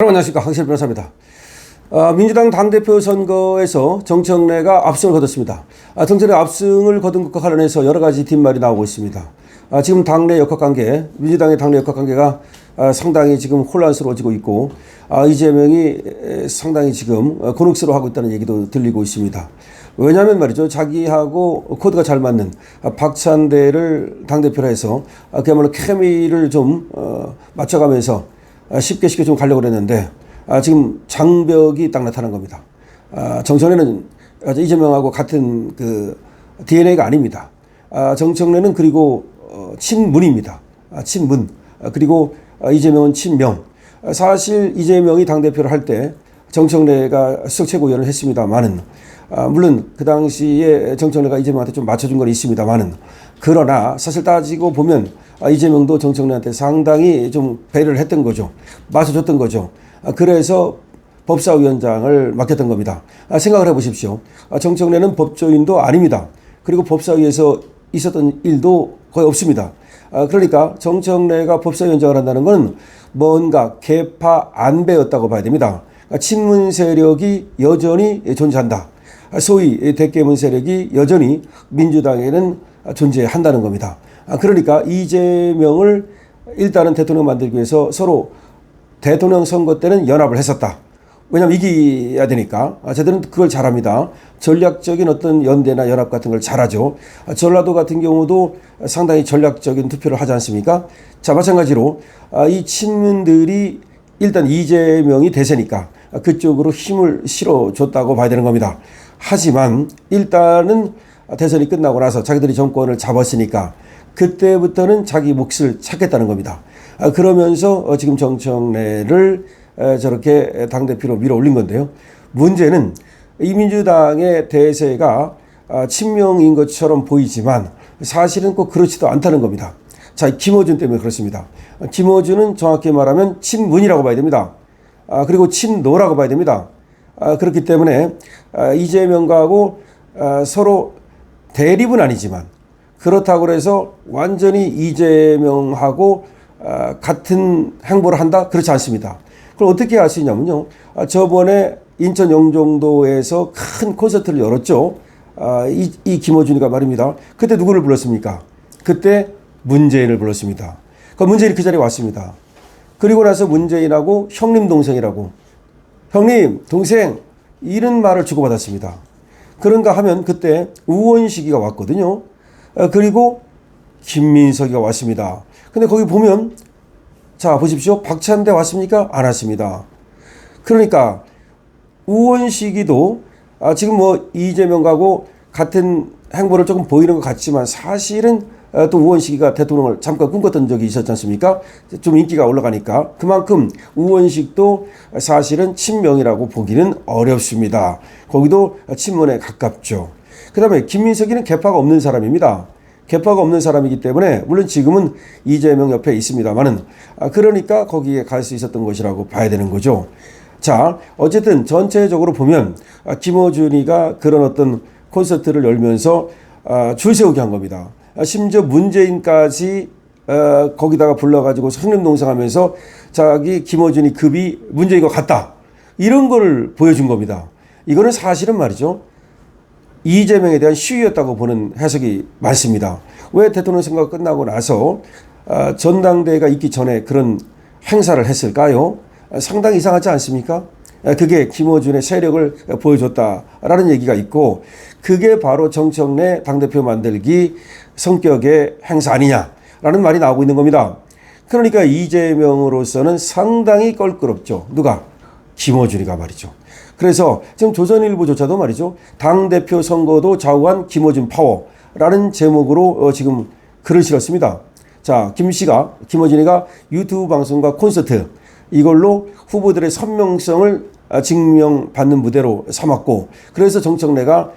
여러분 안녕하십니까, 황실 변호사입니다. 민주당 당대표 선거에서 정청래가 압승을 거뒀습니다. 정청래가 압승을 거둔 것과 관련해서 여러 가지 뒷말이 나오고 있습니다. 지금 당내 역학관계, 민주당의 당내 역학관계가 상당히 지금 혼란스러워지고 있고, 이재명이 상당히 지금 곤혹스러워하고 있다는 얘기도 들리고 있습니다. 왜냐하면 말이죠, 자기하고 코드가 잘 맞는 박찬대를 당대표로 해서 그야말로 케미를 좀 맞춰가면서 쉽게 좀 가려고 그랬는데, 지금 장벽이 딱 나타난 겁니다. 정청래는 이재명하고 같은 그 DNA가 아닙니다. 정청래는 그리고 친문입니다. 친문. 그리고 이재명은 친명. 사실 이재명이 당대표를 할 때 정청래가 수석 최고위원을 했습니다만은, 물론 그 당시에 정청래가 이재명한테 좀 맞춰준 건 있습니다만은, 그러나 사실 따지고 보면 이재명도 정청래한테 상당히 좀 배려를 했던 거죠. 맞춰줬던 거죠. 그래서 법사위원장을 맡겼던 겁니다. 생각을 해보십시오. 정청래는 법조인도 아닙니다. 그리고 법사위에서 있었던 일도 거의 없습니다. 그러니까 정청래가 법사위원장을 한다는 건 뭔가 계파 안배였다고 봐야 됩니다. 친문 세력이 여전히 존재한다. 소위 대깨문 세력이 여전히 민주당에는 존재한다는 겁니다. 그러니까 이재명을 일단은 대통령 만들기 위해서 서로 대통령 선거 때는 연합을 했었다. 왜냐하면 이겨야 되니까. 저들은 그걸 잘합니다. 전략적인 어떤 연대나 연합 같은 걸 잘하죠. 전라도 같은 경우도 상당히 전략적인 투표를 하지 않습니까? 자, 마찬가지로 이 친문들이 일단 이재명이 대세니까 그쪽으로 힘을 실어줬다고 봐야 되는 겁니다. 하지만 일단은 대선이 끝나고 나서 자기들이 정권을 잡았으니까 그때부터는 자기 몫을 찾겠다는 겁니다. 그러면서 지금 정청래를 저렇게 당대표로 밀어 올린 건데요. 문제는 이 민주당의 대세가 친명인 것처럼 보이지만 사실은 꼭 그렇지도 않다는 겁니다. 자, 김어준 때문에 그렇습니다. 김어준은 정확히 말하면 친문이라고 봐야 됩니다. 그리고 친노라고 봐야 됩니다. 그렇기 때문에 이재명하고 서로 대립은 아니지만, 그렇다고 해서 완전히 이재명하고 같은 행보를 한다? 그렇지 않습니다. 그럼 어떻게 할 수 있냐면요. 저번에 인천 영종도에서 큰 콘서트를 열었죠. 이 김어준이가 말입니다. 그때 누구를 불렀습니까? 그때 문재인을 불렀습니다. 그 문재인이 그 자리에 왔습니다. 그리고 나서 문재인하고 형님 동생이라고, 형님 동생 이런 말을 주고받았습니다. 그런가 하면 그때 우원식이가 왔거든요. 그리고 김민석이가 왔습니다. 근데 거기 보면, 자 보십시오. 박찬대 왔습니까? 안 왔습니다. 그러니까 우원식이도 지금 뭐 이재명하고 같은 행보를 조금 보이는 것 같지만 사실은 또 우원식이가 대통령을 잠깐 꿈꿨던 적이 있었지 않습니까? 좀 인기가 올라가니까. 그만큼 우원식도 사실은 친명이라고 보기는 어렵습니다. 거기도 친문에 가깝죠. 그 다음에 김민석이는 계파가 없는 사람입니다. 계파가 없는 사람이기 때문에 물론 지금은 이재명 옆에 있습니다만은, 그러니까 거기에 갈 수 있었던 것이라고 봐야 되는 거죠. 자, 어쨌든 전체적으로 보면 김어준이가 그런 어떤 콘서트를 열면서 줄 세우게 한 겁니다. 심지어 문재인까지 거기다가 불러가지고 형님동생하면서 자기 김어준이 급이 문재인과 같다, 이런 거를 보여준 겁니다. 이거는 사실은 말이죠, 이재명에 대한 시위였다고 보는 해석이 많습니다. 왜 대통령 선거가 끝나고 나서 전당대회가 있기 전에 그런 행사를 했을까요? 상당히 이상하지 않습니까? 그게 김어준의 세력을 보여줬다라는 얘기가 있고, 그게 바로 정청래 당대표 만들기 성격의 행사 아니냐라는 말이 나오고 있는 겁니다. 그러니까 이재명으로서는 상당히 껄끄럽죠. 누가? 김어준이가 말이죠. 그래서 지금 조선일보조차도 말이죠, 당대표 선거도 좌우한 김어준 파워라는 제목으로 지금 글을 실었습니다. 자, 김어준이가 유튜브 방송과 콘서트, 이걸로 후보들의 선명성을 증명받는 무대로 삼았고, 그래서 정청래가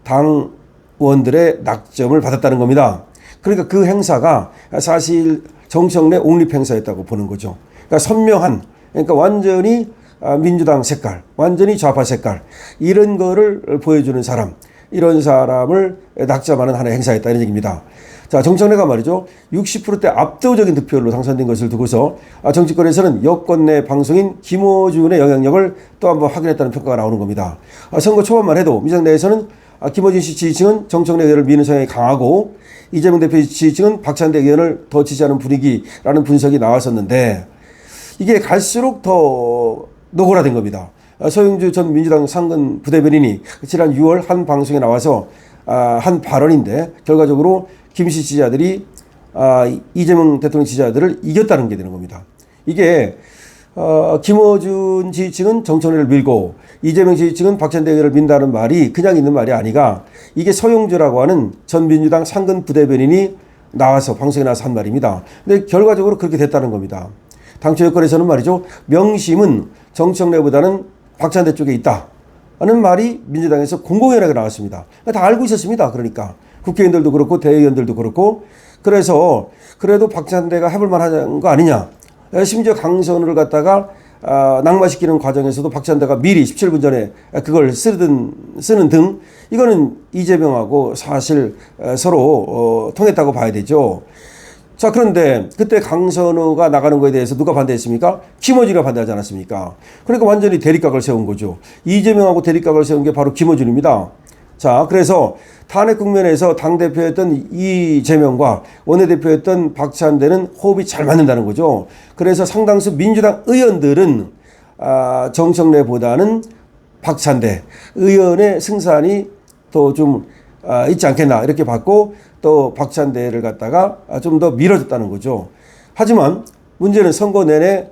당원들의 낙점을 받았다는 겁니다. 그러니까 그 행사가 사실 정청래 옹립 행사였다고 보는 거죠. 그러니까 선명한, 그러니까 완전히 민주당 색깔, 완전히 좌파 색깔, 이런 거를 보여주는 사람, 이런 사람을 낙점하는 하나의 행사였다 이런 얘기입니다. 자, 정청래가 말이죠. 60%대 압도적인 득표율로 당선된 것을 두고서 정치권에서는 여권 내 방송인 김어준의 영향력을 또 한번 확인했다는 평가가 나오는 겁니다. 선거 초반만 해도 민주당 내에서는 김어준 씨 지지층은 정청래 의원을 미는 성향이 강하고 이재명 대표 지지층은 박찬대 의원을 더 지지하는 분위기라는 분석이 나왔었는데 이게 갈수록 더 노골화된 겁니다. 서영주 전 민주당 상근 부대변인이 지난 6월 한 방송에 나와서 한 발언인데 결과적으로 김씨 지지자들이 이재명 대통령 지지자들을 이겼다는 게 되는 겁니다. 이게 김어준 지지층은 정청래를 밀고 이재명 지지층은 박찬대 의원을 민다는 말이 그냥 있는 말이 아니라 이게 서용주라고 하는 전 민주당 상근 부대변인이 나와서 방송에 나와서 한 말입니다. 근데 결과적으로 그렇게 됐다는 겁니다. 당초 여권에서는 말이죠. 명심은 정청래보다는 박찬대 쪽에 있다 하는 말이 민주당에서 공공연하게 나왔습니다. 다 알고 있었습니다. 그러니까 국회의원들도 그렇고 대의원들도 그렇고 그래서 그래도 박찬대가 해볼 만한 거 아니냐. 심지어 강선우를 갖다가 낙마시키는 과정에서도 박찬대가 미리 17분 전에 그걸 쓰는 등 이거는 이재명하고 사실 서로 통했다고 봐야 되죠. 자, 그런데 그때 강선우가 나가는 거에 대해서 누가 반대했습니까? 김어준이가 반대하지 않았습니까? 그러니까 완전히 대립각을 세운 거죠. 이재명하고 대립각을 세운 게 바로 김어준입니다. 자, 그래서 탄핵 국면에서 당대표였던 이재명과 원내대표였던 박찬대는 호흡이 잘 맞는다는 거죠. 그래서 상당수 민주당 의원들은 정청래보다는 박찬대 의원의 승산이 더 좀 있지 않겠나 이렇게 봤고 또 박찬대를 갖다가 좀 더 밀어줬다는 거죠. 하지만 문제는 선거 내내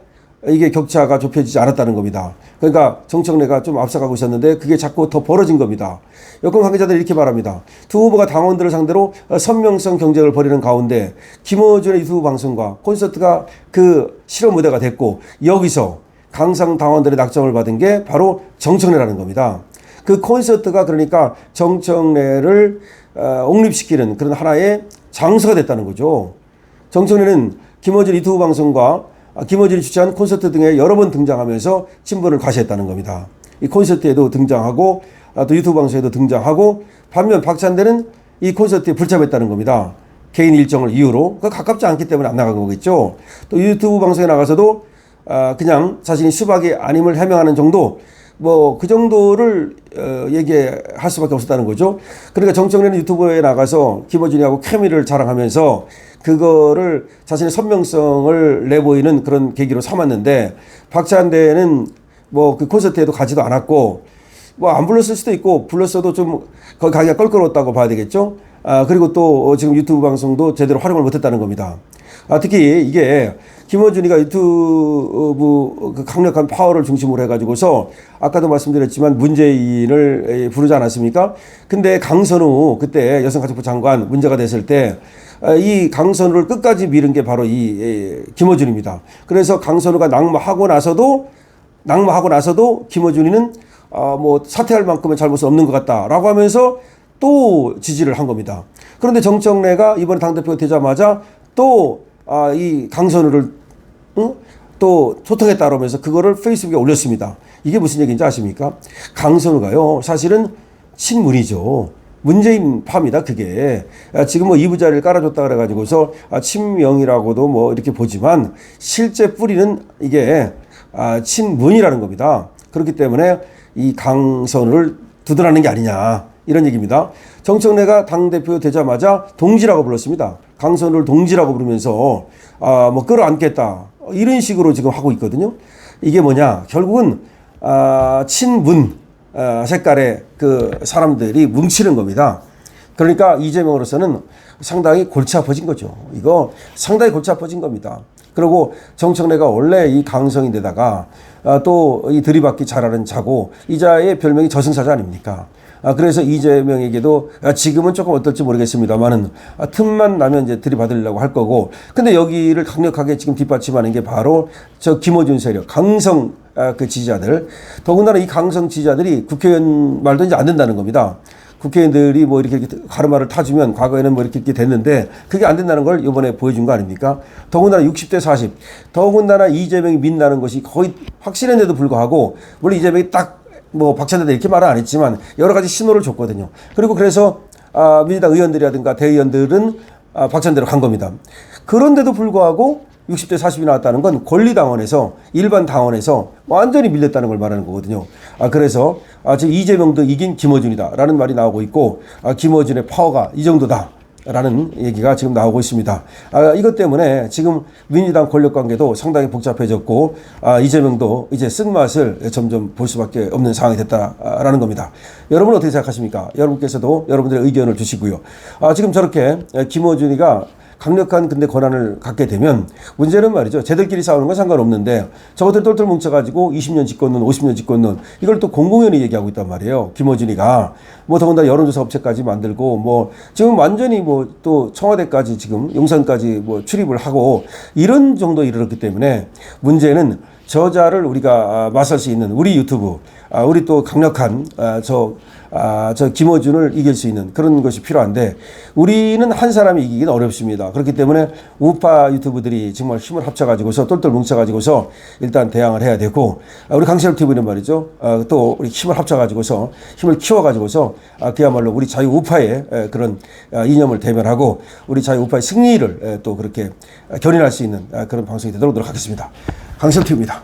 이게 격차가 좁혀지지 않았다는 겁니다. 그러니까 정청래가 좀 앞서가고 있었는데 그게 자꾸 더 벌어진 겁니다. 여권 관계자들이 이렇게 말합니다. 두 후보가 당원들을 상대로 선명성 경쟁을 벌이는 가운데 김어준의 유튜브 방송과 콘서트가 그 실험 무대가 됐고 여기서 강성 당원들의 낙점을 받은 게 바로 정청래라는 겁니다. 그 콘서트가 그러니까 정청래를 옹립시키는 그런 하나의 장소가 됐다는 거죠. 정청래는 김어준 유튜브 방송과 김어준이 주최한 콘서트 등에 여러 번 등장하면서 친분을 과시했다는 겁니다. 이 콘서트에도 등장하고 또 유튜브 방송에도 등장하고 반면 박찬대는 이 콘서트에 불참했다는 겁니다. 개인 일정을 이유로 가깝지 않기 때문에 안 나간 거겠죠. 또 유튜브 방송에 나가서도 그냥 자신이 수박이 아님을 해명하는 정도 뭐 그 정도를 얘기할 수밖에 없었다는 거죠. 그러니까 정청래는 유튜브에 나가서 김어준이하고 케미를 자랑하면서 그거를 자신의 선명성을 내보이는 그런 계기로 삼았는데 박찬대는 뭐 그 콘서트에도 가지도 않았고 뭐 안 불렀을 수도 있고 불렀어도 좀 거기 가기가 껄끄러웠다고 봐야 되겠죠. 그리고 또 지금 유튜브 방송도 제대로 활용을 못했다는 겁니다. 특히 이게 김어준이가 유튜브 그 강력한 파워를 중심으로 해가지고서 아까도 말씀드렸지만 문재인을 부르지 않았습니까? 근데 강선우 그때 여성가족부 장관 문제가 됐을 때 이 강선우를 끝까지 밀은 게 바로 이 김어준입니다. 그래서 강선우가 낙마하고 나서도 김어준이는 뭐 사퇴할 만큼의 잘못은 없는 것 같다라고 하면서 또 지지를 한 겁니다. 그런데 정청래가 이번에 당대표가 되자마자 또 이 강선우를 또 소통했다 그러면서 그거를 페이스북에 올렸습니다. 이게 무슨 얘기인지 아십니까? 강선우가요 사실은 친문이죠. 문재인 파입니다. 그게 지금 뭐 이부자리를 깔아줬다 그래가지고서 친명이라고도 뭐 이렇게 보지만 실제 뿌리는 이게 친문이라는 겁니다. 그렇기 때문에 이 강선우를 두둔하는 게 아니냐 이런 얘기입니다. 정청래가 당대표 되자마자 동지라고 불렀습니다. 강선우를 동지라고 부르면서 뭐 끌어안겠다 이런 식으로 지금 하고 있거든요. 이게 뭐냐 결국은 친문 색깔의 그 사람들이 뭉치는 겁니다. 그러니까 이재명으로서는 상당히 골치 아파진 거죠. 이거 상당히 골치 아파진 겁니다. 그리고 정청래가 원래 이 강성인데다가 또 이 들이받기 잘하는 자고 이 자의 별명이 저승사자 아닙니까? 그래서 이재명에게도 지금은 조금 어떨지 모르겠습니다만은 틈만 나면 이제 들이받으려고 할 거고 근데 여기를 강력하게 지금 뒷받침하는 게 바로 저 김어준 세력 강성 그 지지자들 더군다나 이 강성 지지자들이 국회의원 말도 이제 안 된다는 겁니다. 국회의원들이 뭐 이렇게 가르마를 타주면 과거에는 뭐 이렇게 됐는데 그게 안 된다는 걸 이번에 보여준 거 아닙니까? 더군다나 60대 40 더군다나 이재명이 민다는 것이 거의 확실한데도 불구하고 물론 이재명이 딱 뭐 박찬대다 이렇게 말은 안 했지만 여러 가지 신호를 줬거든요. 그리고 그래서 민주당 의원들이라든가 대의원들은 박찬대로 간 겁니다. 그런데도 불구하고 60대 40이 나왔다는 건 권리당원에서 일반 당원에서 완전히 밀렸다는 걸 말하는 거거든요. 그래서 지금 이재명도 이긴 김어준이다라는 말이 나오고 있고 김어준의 파워가 이 정도다. 라는 얘기가 지금 나오고 있습니다. 이것 때문에 지금 민주당 권력 관계도 상당히 복잡해졌고 이재명도 이제 쓴맛을 점점 볼 수밖에 없는 상황이 됐다라는 겁니다. 여러분 어떻게 생각하십니까? 여러분께서도 여러분들의 의견을 주시고요. 지금 저렇게 김어준이가 강력한 근데 권한을 갖게 되면 문제는 말이죠. 쟤들끼리 싸우는 건 상관없는데 저것들 똘똘 뭉쳐가지고 20년 집권론, 50년 집권론 이걸 또 공공연히 얘기하고 있단 말이에요. 김어준이가 뭐 더군다나 여론조사 업체까지 만들고 뭐 지금 완전히 뭐 또 청와대까지 지금 용산까지 뭐 출입을 하고 이런 정도에 이르렀기 때문에 문제는 저자를 우리가 맞설 수 있는 우리 유튜브, 우리 또 강력한 저 김어준을 이길 수 있는 그런 것이 필요한데 우리는 한 사람이 이기기는 어렵습니다. 그렇기 때문에 우파 유튜브들이 정말 힘을 합쳐가지고서 똘똘 뭉쳐가지고서 일단 대항을 해야 되고 우리 강철 TV는 말이죠. 또 우리 힘을 합쳐가지고서 힘을 키워가지고서 그야말로 우리 자유 우파의 그런 이념을 대변하고 우리 자유 우파의 승리를 또 그렇게 견인할 수 있는 그런 방송이 되도록 노력하겠습니다. 강철 TV입니다.